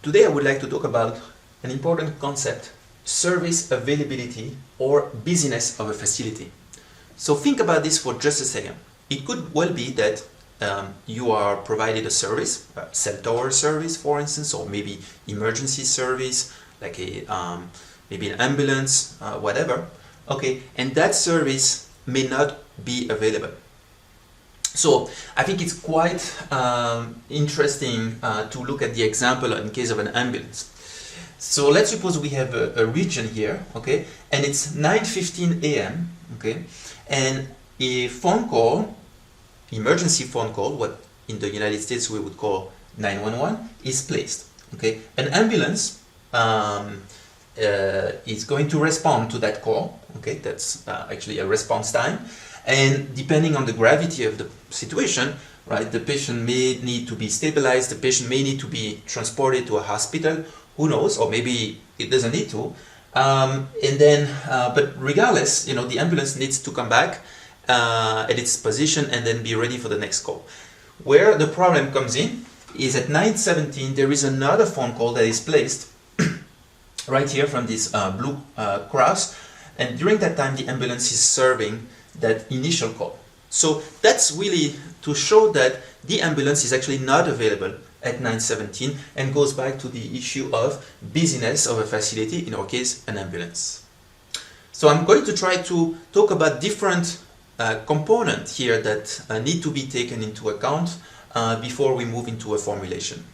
Today I would like to talk about an important concept, service availability or busyness of a facility. So think about this for just a second. It could well be that you are provided a service, a cell tower service for instance, or maybe emergency service, like maybe an ambulance, whatever. Okay, and that service may not be available. So I think it's quite interesting to look at the example in case of an ambulance. So let's suppose we have a region here, okay, and it's 9:15 a.m., okay, and a phone call, emergency phone call, what in the United States we would call 911, is placed, okay. An ambulance is going to respond to that call, okay, that's actually a response time. And depending on the gravity of the situation, right, the patient may need to be stabilized, the patient may need to be transported to a hospital, who knows, or maybe it doesn't need to. But regardless, you know, the ambulance needs to come back at its position and then be ready for the next call. Where the problem comes in is at 9:17, there is another phone call that is placed right here from this blue cross, and during that time the ambulance is serving that initial call. So that's really to show that the ambulance is actually not available at 9:17 and goes back to the issue of busyness of a facility, in our case an ambulance. So I'm going to try to talk about different components here that need to be taken into account before we move into a formulation.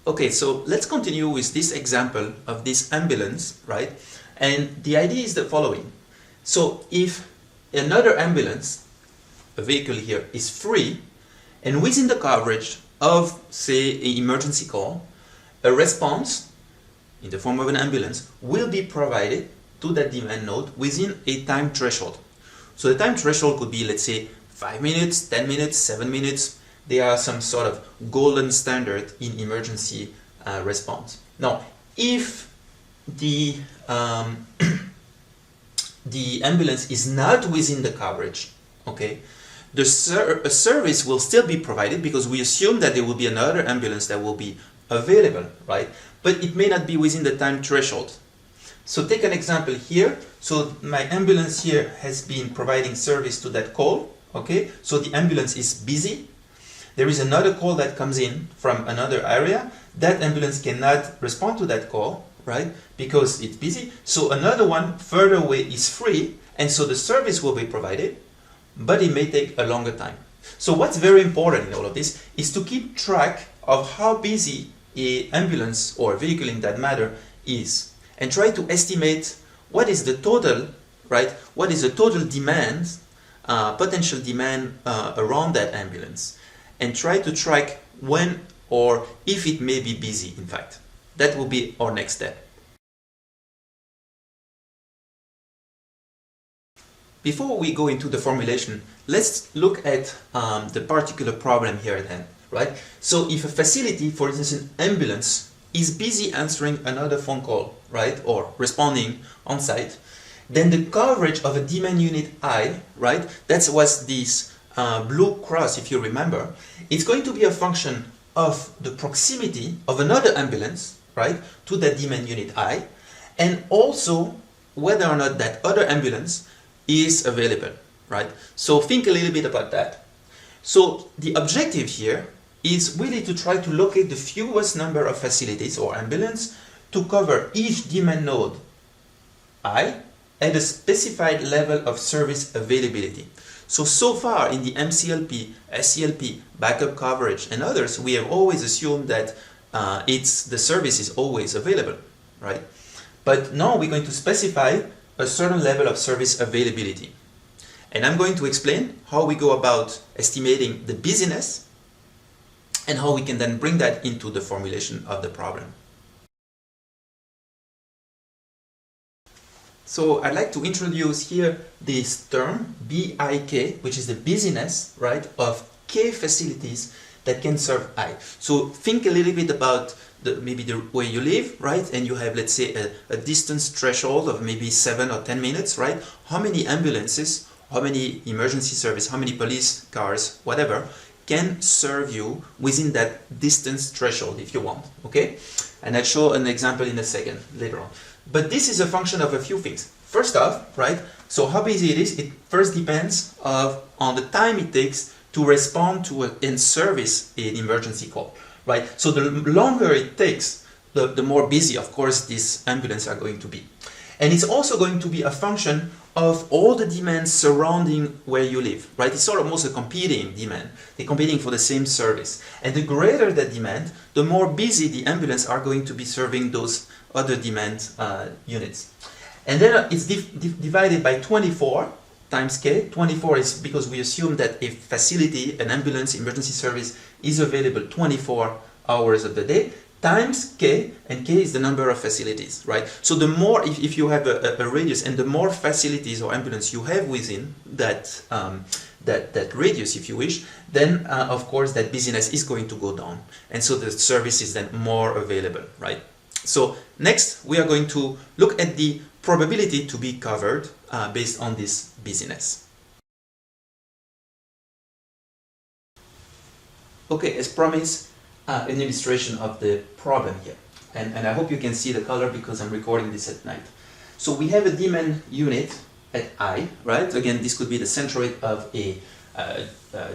Okay, so let's continue with this example of this ambulance, right? And the idea is the following. So if another ambulance, a vehicle here, is free and within the coverage of, say, an emergency call, a response in the form of an ambulance will be provided to that demand node within a time threshold. So the time threshold could be, let's say, 5 minutes, 10 minutes, 7 minutes. They are some sort of golden standard in emergency response. Now, if the ambulance is not within the coverage, okay, a service will still be provided because we assume that there will be another ambulance that will be available, right? But it may not be within the time threshold. So take an example here. So my ambulance here has been providing service to that call, okay? So the ambulance is busy. There is another call that comes in from another area. That ambulance cannot respond to that call, right? Because it's busy. So another one further away is free, and so the service will be provided, but it may take a longer time. So what's very important in all of this is to keep track of how busy an ambulance or a vehicle in that matter is, and try to estimate what is the total, right? What is the total demand, potential demand around that ambulance, and try to track when or if it may be busy, in fact. That will be our next step. Before we go into the formulation, let's look at the particular problem here then, right? So if a facility, for instance an ambulance, is busy answering another phone call, right, or responding on site, then the coverage of a demand unit I, right, that was this blue cross, if you remember, it's going to be a function of the proximity of another ambulance, right, to that demand unit I, and also whether or not that other ambulance is available, right? So think a little bit about that. So the objective here is really to try to locate the fewest number of facilities or ambulance to cover each demand node I at a specified level of service availability. So far in the MCLP, SCLP, backup coverage and others, we have always assumed that the service is always available, right? But now we're going to specify a certain level of service availability. And I'm going to explain how we go about estimating the busyness and how we can then bring that into the formulation of the problem. So I'd like to introduce here this term BIK, which is the busyness, right, of K facilities that can serve I. So think a little bit about maybe the way you live, right, and you have, let's say, a distance threshold of maybe 7 or 10 minutes, right? How many ambulances, how many emergency service, how many police cars, whatever, can serve you within that distance threshold if you want, okay? And I'll show an example in a second later on. But this is a function of a few things. First off, right, so how busy it is, it first depends on the time it takes to respond to and service an emergency call, right? So the longer it takes, the more busy, of course, these ambulances are going to be. And it's also going to be a function of all the demands surrounding where you live, right? It's sort of almost a competing demand. They're competing for the same service. And the greater the demand, the more busy the ambulance are going to be serving those other demand units. And then it's divided by 24 times K. 24 is because we assume that a facility, an ambulance emergency service, is available 24 hours of the day, times K, and K is the number of facilities, right? So the more, if you have a radius, and the more facilities or ambulance you have within that, that radius, if you wish, then of course that busyness is going to go down. And so the service is then more available, right? So next we are going to look at the probability to be covered based on this busyness. Okay, as promised, an illustration of the problem here. And I hope you can see the color because I'm recording this at night. So we have a demand unit at I, right? Again, this could be the centroid of a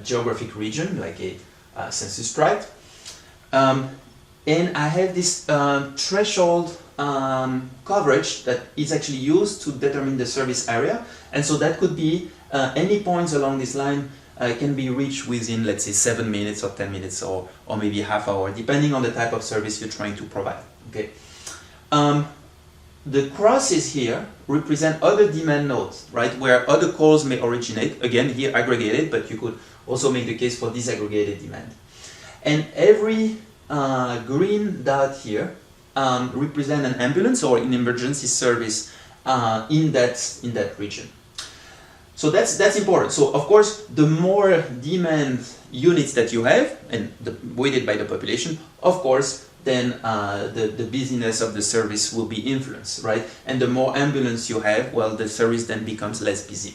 geographic region, like a census tract. And I have this threshold coverage that is actually used to determine the service area. And so that could be any points along this line can be reached within, let's say, 7 minutes or 10 minutes or maybe half hour, depending on the type of service you're trying to provide. Okay. The crosses here represent other demand nodes, right, where other calls may originate. Again, here aggregated, but you could also make the case for disaggregated demand. And every green dot here represent an ambulance or an emergency service in that region. So that's important. So of course, the more demand units that you have, and weighted by the population, of course, then the busyness of the service will be influenced, right? And the more ambulance you have, well, the service then becomes less busy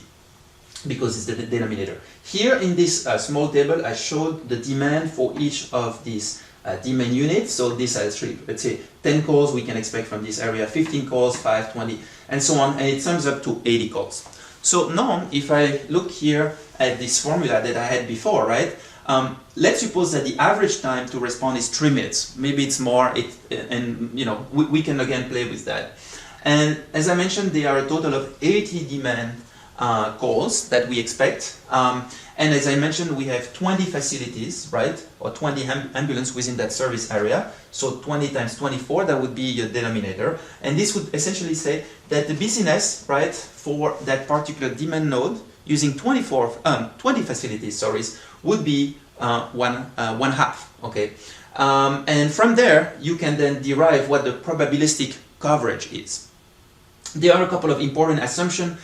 because it's the denominator. Here in this small table, I showed the demand for each of these demand units. So this has, let's say, 10 calls we can expect from this area, 15 calls, 5, 20, and so on, and it sums up to 80 calls. So now, if I look here at this formula that I had before, right? Let's suppose that the average time to respond is 3 minutes. Maybe it's more, and you know, we can again play with that. And as I mentioned, there are a total of 80 demand calls that we expect. And as I mentioned, we have 20 facilities, right? Or 20 ambulances within that service area. So 20 times 24, that would be your denominator. And this would essentially say that the busyness, right, for that particular demand node using 20 facilities, sorry, would be one half, okay? And from there, you can then derive what the probabilistic coverage is. There are a couple of important assumptions.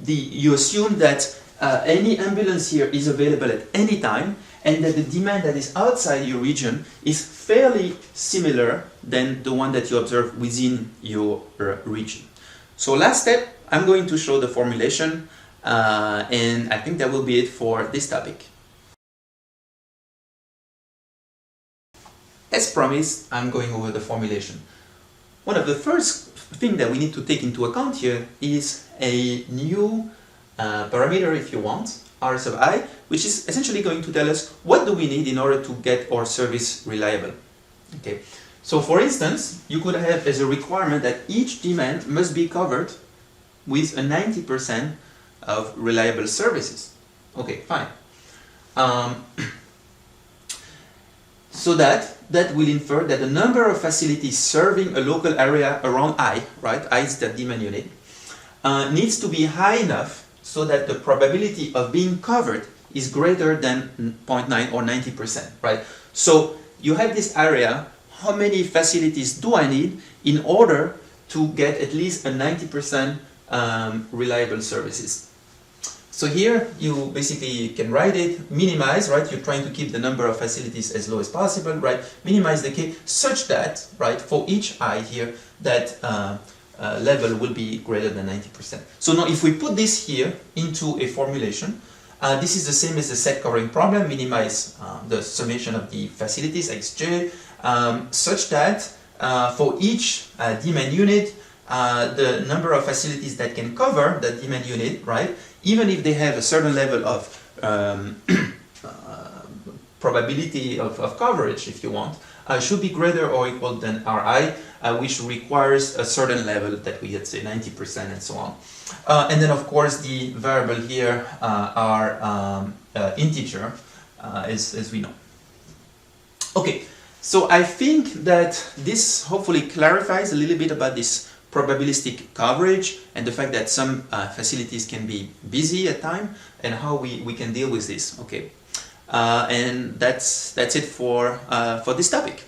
You assume that any ambulance here is available at any time, and that the demand that is outside your region is fairly similar than the one that you observe within your region. So last step, I'm going to show the formulation, and I think that will be it for this topic. As promised, I'm going over the formulation. One of the first things that we need to take into account here is a new parameter, if you want, R sub I, which is essentially going to tell us what do we need in order to get our service reliable. Okay. So for instance, you could have as a requirement that each demand must be covered with a 90% of reliable services. Okay, fine. So that will infer that the number of facilities serving a local area around I, right, I is the demand unit, needs to be high enough so that the probability of being covered is greater than 0.9 or 90%, right? So you have this area, how many facilities do I need in order to get at least a 90% reliable services? So here you basically can write it, minimize, right? You're trying to keep the number of facilities as low as possible, right? Minimize the K such that, right, for each I here, that level will be greater than 90%. So now if we put this here into a formulation, This is the same as the set covering problem, minimize the summation of the facilities xj, such that for each demand unit, the number of facilities that can cover the demand unit, right, even if they have a certain level of probability of coverage, if you want, should be greater or equal than Ri, which requires a certain level that we had say 90% and so on. And then of course the variable here are integer, as we know. Okay, so I think that this hopefully clarifies a little bit about this probabilistic coverage and the fact that some facilities can be busy at time and how we can deal with this. Okay, and that's it for this topic.